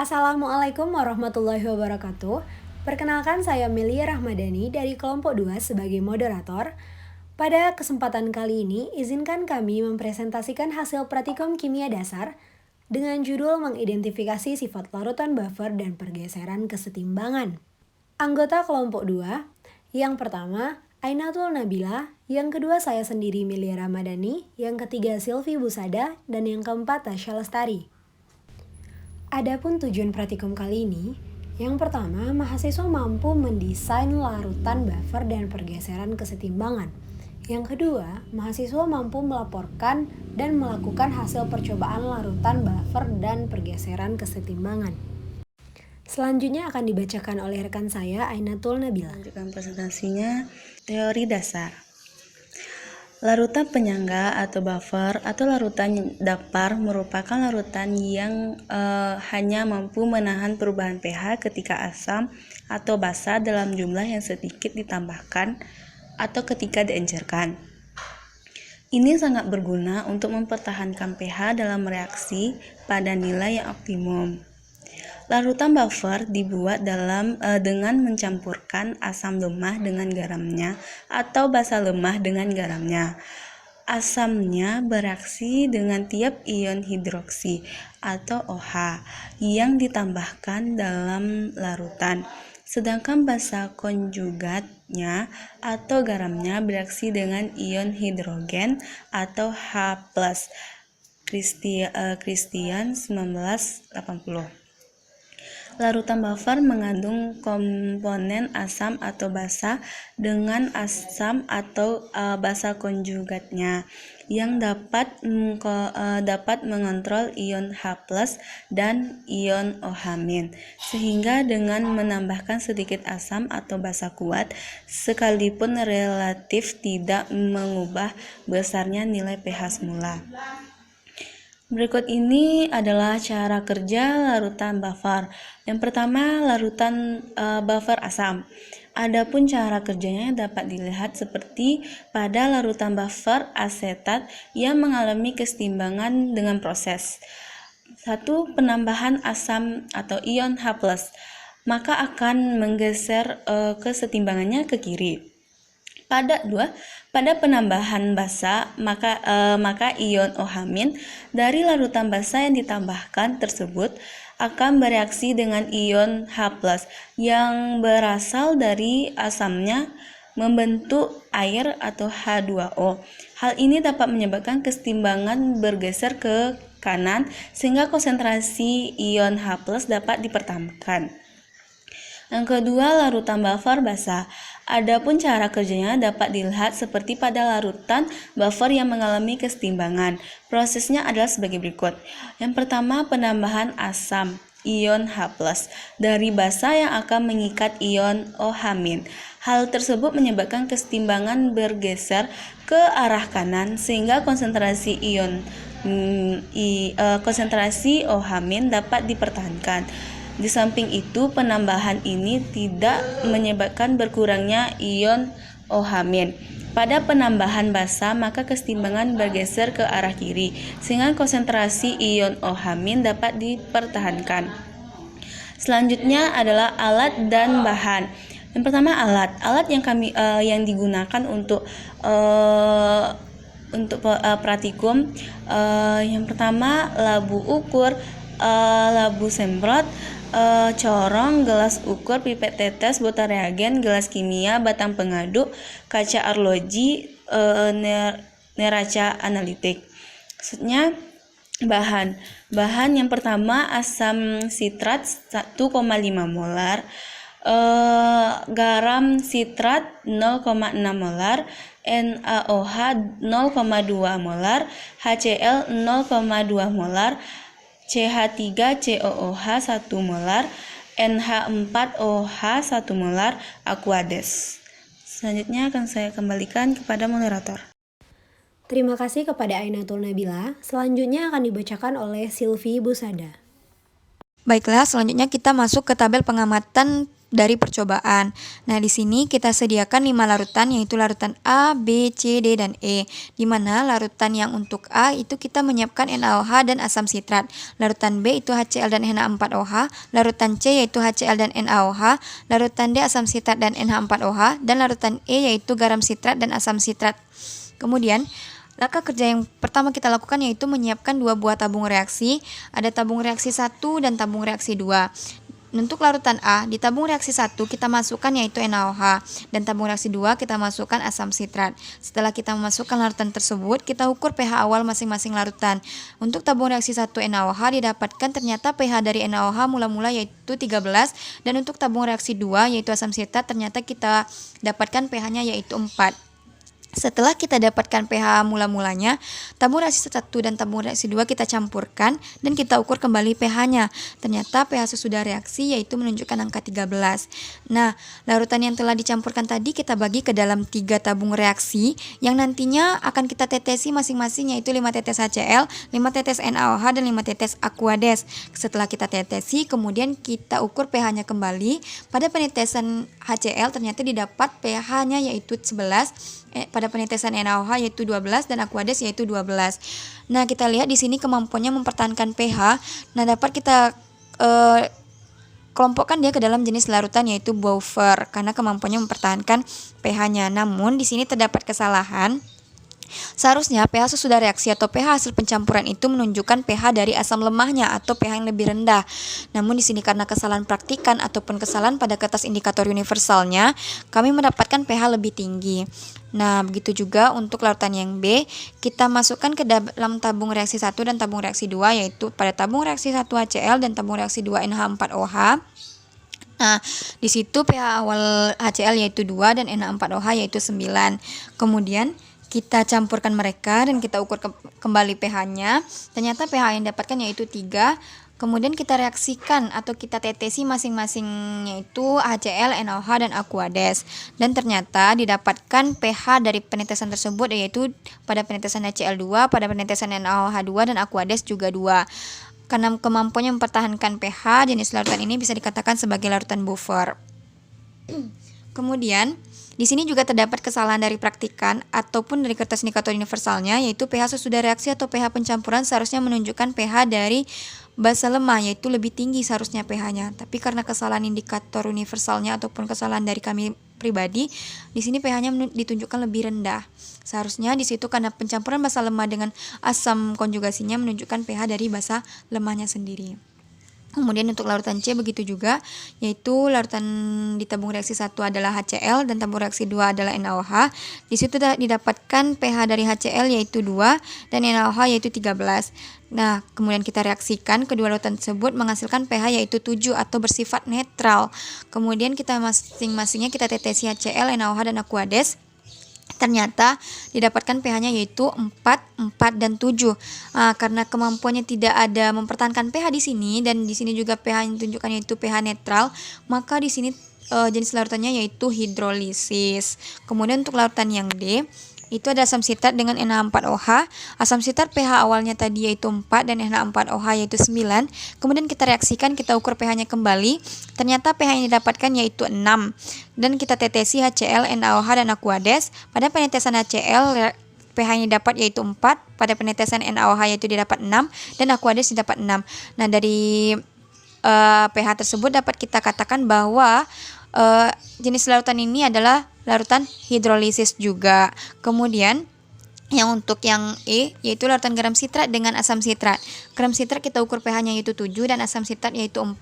Assalamualaikum warahmatullahi wabarakatuh. Perkenalkan saya Melia Rahmadani dari kelompok 2 sebagai moderator. Pada kesempatan kali ini, izinkan kami mempresentasikan hasil praktikum kimia dasar dengan judul mengidentifikasi sifat larutan buffer dan pergeseran kesetimbangan. Anggota kelompok 2, yang pertama Ainatul Nabila, yang kedua saya sendiri Melia Rahmadani, yang ketiga Silvi Busada, dan yang keempat Tasya Lestari. Adapun tujuan praktikum kali ini, yang pertama, mahasiswa mampu mendesain larutan buffer dan pergeseran kesetimbangan. Yang kedua, mahasiswa mampu melaporkan dan melakukan hasil percobaan larutan buffer dan pergeseran kesetimbangan. Selanjutnya akan dibacakan oleh rekan saya, Ainatul Nabila. Lanjutkan presentasinya, teori dasar. Larutan penyangga atau buffer atau larutan datar merupakan larutan yang hanya mampu menahan perubahan pH ketika asam atau basa dalam jumlah yang sedikit ditambahkan atau ketika diencerkan. Ini sangat berguna untuk mempertahankan pH dalam reaksi pada nilai yang optimum. Larutan buffer dibuat dengan mencampurkan asam lemah dengan garamnya atau basa lemah dengan garamnya. Asamnya bereaksi dengan tiap ion hidroksi atau OH yang ditambahkan dalam larutan. Sedangkan basa konjugatnya atau garamnya bereaksi dengan ion hidrogen atau H+. Christian 1980. Larutan buffer mengandung komponen asam atau basa dengan asam atau basa konjugatnya yang dapat mengontrol ion H+ dan ion OH-, sehingga dengan menambahkan sedikit asam atau basa kuat sekalipun relatif tidak mengubah besarnya nilai pH semula. Berikut ini adalah cara kerja larutan buffer. Yang pertama, larutan buffer asam. Adapun cara kerjanya dapat dilihat seperti pada larutan buffer asetat yang mengalami kesetimbangan dengan proses. 1. Penambahan asam atau ion H+, maka akan menggeser kesetimbangannya ke kiri. Pada penambahan basa, maka ion OH- dari larutan basa yang ditambahkan tersebut akan bereaksi dengan ion H+ yang berasal dari asamnya membentuk air atau H2O. Hal ini dapat menyebabkan kesetimbangan bergeser ke kanan sehingga konsentrasi ion H+ dapat dipertahankan. Yang kedua, larutan buffer basa. Adapun cara kerjanya dapat dilihat seperti pada larutan buffer yang mengalami kesetimbangan. Prosesnya adalah sebagai berikut. Yang pertama, penambahan asam ion H+ dari basa yang akan mengikat ion OH-. Hal tersebut menyebabkan kesetimbangan bergeser ke arah kanan sehingga konsentrasi konsentrasi OH- dapat dipertahankan. Di samping itu, penambahan ini tidak menyebabkan berkurangnya ion OH-. Pada penambahan basa, maka kesetimbangan bergeser ke arah kiri, sehingga konsentrasi ion OH- dapat dipertahankan. Selanjutnya adalah alat dan bahan. Yang pertama, alat yang digunakan untuk praktikum. Yang pertama, labu ukur, labu semprot, corong, gelas ukur, pipet tetes, botol reagen, gelas kimia, batang pengaduk, kaca arloji, neraca analitik. Maksudnya bahan yang pertama asam sitrat 1,5 molar, garam sitrat 0,6 molar, NaOH 0,2 molar, HCl 0,2 molar, CH3COOH 1 molar, NH4OH 1 molar, Aquades. Selanjutnya akan saya kembalikan kepada moderator. Terima kasih kepada Ainatul Nabila. Selanjutnya akan dibacakan oleh Silvi Busada. Baiklah, selanjutnya kita masuk ke tabel pengamatan dari percobaan. Nah, di sini kita sediakan 5 larutan, yaitu larutan A, B, C, D, dan E. Di mana larutan yang untuk A itu kita menyiapkan NaOH dan asam sitrat. Larutan B itu HCl dan Na4OH. Larutan C yaitu HCl dan NaOH. Larutan D asam sitrat dan NH4OH. Dan larutan E yaitu garam sitrat dan asam sitrat. Kemudian, langkah kerja yang pertama kita lakukan yaitu menyiapkan 2 buah tabung reaksi. Ada tabung reaksi 1 dan tabung reaksi 2. Untuk larutan A, di tabung reaksi 1 kita masukkan yaitu NaOH, dan tabung reaksi 2 kita masukkan asam sitrat. Setelah kita memasukkan larutan tersebut, kita ukur pH awal masing-masing larutan. Untuk tabung reaksi 1 NaOH didapatkan ternyata pH dari NaOH mula-mula yaitu 13, dan untuk tabung reaksi 2 yaitu asam sitrat ternyata kita dapatkan pH-nya yaitu 4. Setelah kita dapatkan pH mula-mulanya, tabung reaksi 1 dan tabung reaksi 2 kita campurkan dan kita ukur kembali pH-nya. Ternyata pH sesudah reaksi yaitu menunjukkan angka 13. Nah, larutan yang telah dicampurkan tadi kita bagi ke dalam 3 tabung reaksi yang nantinya akan kita tetesi masing-masing yaitu 5 tetes HCl, 5 tetes NaOH, dan 5 tetes Aquades. Setelah kita tetesi, kemudian kita ukur pH-nya kembali. Pada penetesan HCl ternyata didapat pH-nya yaitu 11. Pada penetesan NaOH yaitu 12 dan Aquades yaitu 12. Nah, kita lihat di sini kemampuannya mempertahankan pH. Nah, dapat kita kelompokkan dia ke dalam jenis larutan yaitu buffer karena kemampuannya mempertahankan pH-nya. Namun di sini terdapat kesalahan. Seharusnya pH sesudah reaksi atau pH hasil pencampuran itu menunjukkan pH dari asam lemahnya atau pH yang lebih rendah. Namun di sini karena kesalahan praktikan ataupun kesalahan pada kertas indikator universalnya, kami mendapatkan pH lebih tinggi. Nah, begitu juga untuk larutan yang B, kita masukkan ke dalam tabung reaksi 1 dan tabung reaksi 2 yaitu pada tabung reaksi 1 HCl dan tabung reaksi 2 NH4OH. Nah, di situ pH awal HCl yaitu 2 dan NH4OH yaitu 9. Kemudian kita campurkan mereka dan kita ukur kembali pH-nya. Ternyata pH yang didapatkan yaitu 3. Kemudian kita reaksikan atau kita tetesi masing-masing yaitu HCl, NaOH, dan Aquades. Dan ternyata didapatkan pH dari penetesan tersebut yaitu pada penetesan HCl 2, pada penetesan NaOH 2, dan Aquades juga 2. Karena kemampuannya mempertahankan pH, jenis larutan ini bisa dikatakan sebagai larutan buffer. Kemudian di sini juga terdapat kesalahan dari praktikan ataupun dari kertas indikator universalnya yaitu pH sesudah reaksi atau pH pencampuran seharusnya menunjukkan pH dari basa lemah yaitu lebih tinggi seharusnya pH-nya. Tapi karena kesalahan indikator universalnya ataupun kesalahan dari kami pribadi, di sini pH-nya ditunjukkan lebih rendah. Seharusnya di situ karena pencampuran basa lemah dengan asam konjugasinya menunjukkan pH dari basa lemahnya sendiri. Kemudian untuk larutan C begitu juga, yaitu larutan di tabung reaksi 1 adalah HCl dan tabung reaksi 2 adalah NaOH. Di situ didapatkan pH dari HCl yaitu 2 dan NaOH yaitu 13. Nah, kemudian kita reaksikan kedua larutan tersebut menghasilkan pH yaitu 7 atau bersifat netral. Kemudian kita masing-masingnya kita tetesi HCl, NaOH, dan Aquades. Ternyata didapatkan pH-nya yaitu 4, 4, dan 7. Karena kemampuannya tidak ada mempertahankan pH di sini dan di sini juga pH yang ditunjukkan yaitu pH netral, maka di sini jenis larutannya yaitu hidrolisis. Kemudian untuk larutan yang D, itu ada asam sitrat dengan NH4OH. Asam sitrat pH awalnya tadi yaitu 4 dan NH4OH yaitu 9. Kemudian kita reaksikan, kita ukur pH-nya kembali. Ternyata pH yang didapatkan yaitu 6. Dan kita tetesi HCl, NaOH, dan Aquades. Pada penetesan HCl pH yang didapat yaitu 4, pada penetesan NaOH yaitu didapat 6 dan Aquades didapat 6. Nah, dari pH tersebut dapat kita katakan bahwa jenis larutan ini adalah larutan hidrolisis juga. Kemudian yang untuk yang E yaitu larutan garam sitrat dengan asam sitrat. Garam sitrat kita ukur pH-nya yaitu 7 dan asam sitrat yaitu 4.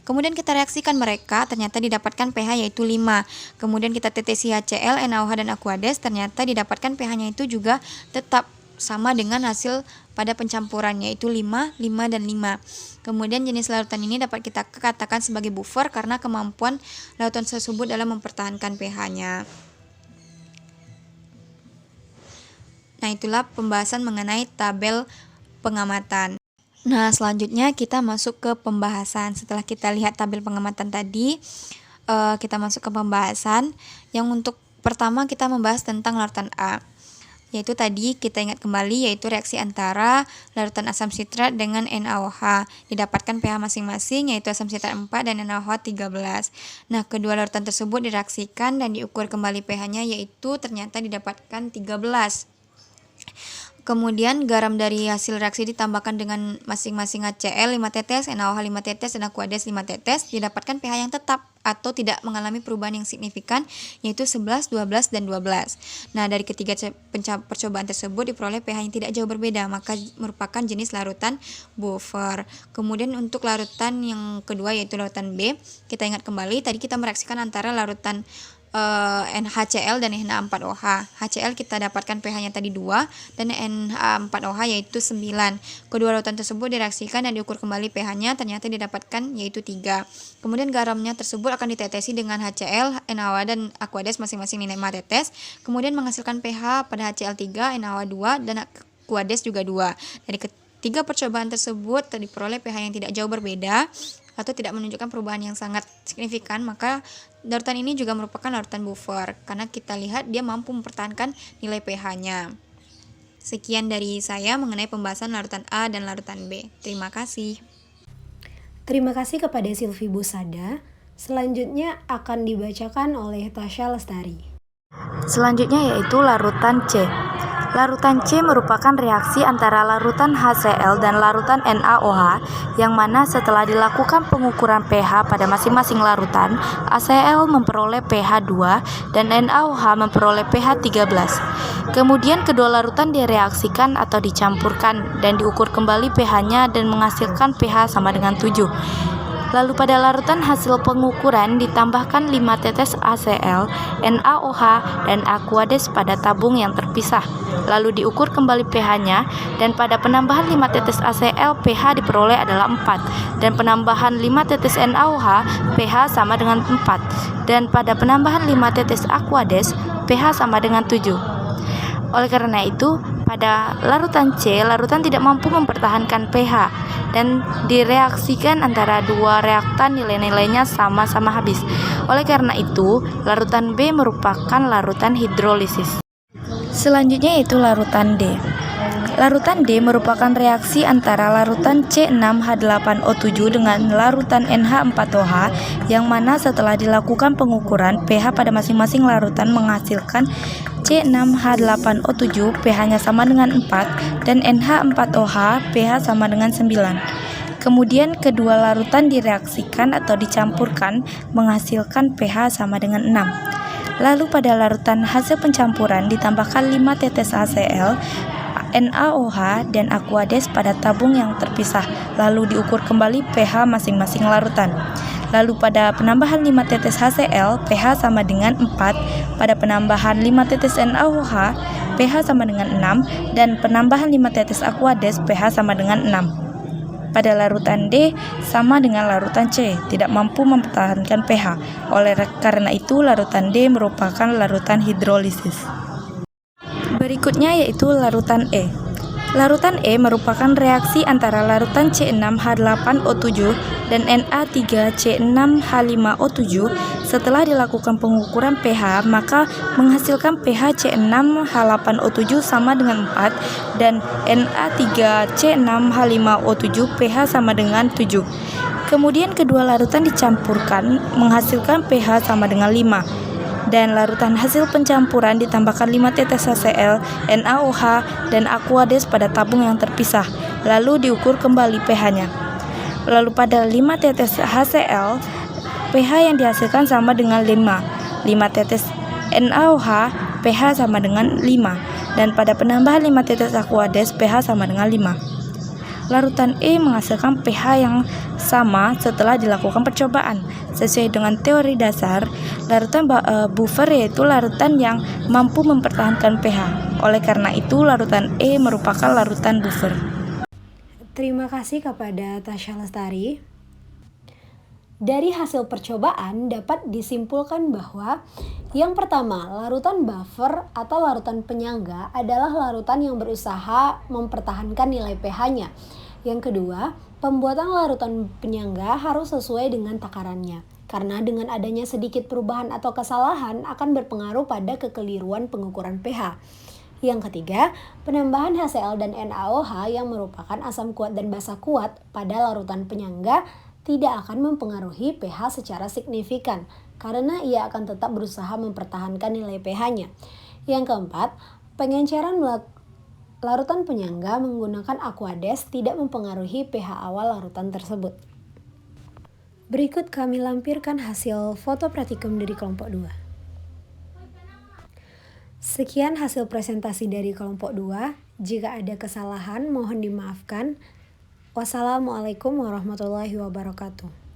Kemudian kita reaksikan mereka, ternyata didapatkan pH yaitu 5. Kemudian kita tetesi HCl, NaOH, dan Aquades, ternyata didapatkan pH-nya itu juga tetap sama dengan hasil pada pencampurannya yaitu 5, 5, dan 5. Kemudian jenis larutan ini dapat kita katakan sebagai buffer karena kemampuan larutan tersebut dalam mempertahankan pH-nya. Nah, itulah pembahasan mengenai tabel pengamatan. Nah, selanjutnya kita masuk ke pembahasan. Setelah kita lihat tabel pengamatan tadi, kita masuk ke pembahasan yang untuk pertama kita membahas tentang larutan A. Yaitu tadi kita ingat kembali, yaitu reaksi antara larutan asam sitrat dengan NaOH. Didapatkan pH masing-masing, yaitu asam sitrat 4 dan NaOH 13. Nah, kedua larutan tersebut direaksikan dan diukur kembali pH-nya, yaitu ternyata didapatkan 13. Kemudian garam dari hasil reaksi ditambahkan dengan masing-masing HCl 5 tetes, NaOH 5 tetes, dan Aquades 5 tetes, didapatkan pH yang tetap atau tidak mengalami perubahan yang signifikan, yaitu 11, 12, dan 12. Nah, dari ketiga percobaan tersebut diperoleh pH yang tidak jauh berbeda, maka merupakan jenis larutan buffer. Kemudian untuk larutan yang kedua, yaitu larutan B, kita ingat kembali, tadi kita mereaksikan antara larutan NaHCl dan Na4OH. HCl kita dapatkan pH-nya tadi 2 dan Na4OH yaitu 9. Kedua larutan tersebut direaksikan dan diukur kembali pH-nya, ternyata didapatkan yaitu 3. Kemudian garamnya tersebut akan ditetesi dengan HCl, NaOH dan Aquades masing-masing 5 tetes, kemudian menghasilkan pH pada HCl 3, NaOH 2 dan Aquades juga 2. Dari ketiga percobaan tersebut diperoleh pH yang tidak jauh berbeda atau tidak menunjukkan perubahan yang sangat signifikan, maka larutan ini juga merupakan larutan buffer karena kita lihat dia mampu mempertahankan nilai pH-nya. Sekian dari saya mengenai pembahasan larutan A dan larutan B. Terima kasih. Terima kasih kepada Silvi Busada. Selanjutnya akan dibacakan oleh Tasya Lestari. Selanjutnya yaitu larutan C. Larutan C merupakan reaksi antara larutan HCl dan larutan NaOH yang mana setelah dilakukan pengukuran pH pada masing-masing larutan, HCl memperoleh pH 2 dan NaOH memperoleh pH 13. Kemudian kedua larutan direaksikan atau dicampurkan dan diukur kembali pH-nya dan menghasilkan pH sama dengan 7. Lalu pada larutan hasil pengukuran ditambahkan 5 tetes HCl, NaOH, dan Aquades pada tabung yang terpisah. Lalu diukur kembali pH-nya dan pada penambahan 5 tetes HCl pH diperoleh adalah 4 dan penambahan 5 tetes NaOH pH sama dengan 4 dan pada penambahan 5 tetes Aquades pH sama dengan 7. Oleh karena itu, pada larutan C, larutan tidak mampu mempertahankan pH dan direaksikan antara dua reaktan nilai-nilainya sama-sama habis. Oleh karena itu, larutan B merupakan larutan hidrolisis. Selanjutnya yaitu larutan D. Larutan D merupakan reaksi antara larutan C6H8O7 dengan larutan NH4OH yang mana setelah dilakukan pengukuran pH pada masing-masing larutan menghasilkan C6H8O7 pH-nya sama dengan 4 dan NH4OH pH sama dengan 9. Kemudian kedua larutan direaksikan atau dicampurkan menghasilkan pH sama dengan 6. Lalu pada larutan hasil pencampuran ditambahkan 5 tetes HCl, NaOH, dan Aquades pada tabung yang terpisah, lalu diukur kembali pH masing-masing larutan. Lalu pada penambahan 5 tetes HCl, pH sama dengan 4, pada penambahan 5 tetes NaOH, pH sama dengan 6, dan penambahan 5 tetes Aquades, pH sama dengan 6. Pada larutan D sama dengan larutan C, tidak mampu mempertahankan pH. Oleh karena itu, larutan D merupakan larutan hidrolisis. Berikutnya yaitu larutan E. Larutan E merupakan reaksi antara larutan C6H8O7 dan Na3C6H5O7. Setelah dilakukan pengukuran pH, maka menghasilkan pH C6H8O7 sama dengan 4 dan Na3C6H5O7 pH sama dengan 7. Kemudian kedua larutan dicampurkan menghasilkan pH sama dengan 5. Dan larutan hasil pencampuran ditambahkan 5 tetes HCl, NaOH, dan Aquades pada tabung yang terpisah, lalu diukur kembali pH-nya. Lalu pada 5 tetes HCl, pH yang dihasilkan sama dengan 5. 5 tetes NaOH, pH sama dengan 5, dan pada penambahan 5 tetes Aquades, pH sama dengan 5. Larutan E menghasilkan pH yang sama setelah dilakukan percobaan. Sesuai dengan teori dasar, larutan buffer yaitu larutan yang mampu mempertahankan pH. Oleh karena itu, larutan E merupakan larutan buffer. Terima kasih kepada Tasya Lestari. Dari hasil percobaan dapat disimpulkan bahwa yang pertama, larutan buffer atau larutan penyangga adalah larutan yang berusaha mempertahankan nilai pH-nya. Yang kedua, pembuatan larutan penyangga harus sesuai dengan takarannya, karena dengan adanya sedikit perubahan atau kesalahan akan berpengaruh pada kekeliruan pengukuran pH. Yang ketiga, penambahan HCl dan NaOH yang merupakan asam kuat dan basa kuat pada larutan penyangga tidak akan mempengaruhi pH secara signifikan karena ia akan tetap berusaha mempertahankan nilai pH-nya. Yang keempat, pengenceran larutan penyangga menggunakan Aquades tidak mempengaruhi pH awal larutan tersebut. Berikut kami lampirkan hasil foto praktikum dari kelompok 2. Sekian hasil presentasi dari kelompok 2. Jika ada kesalahan mohon dimaafkan. Wassalamualaikum warahmatullahi wabarakatuh.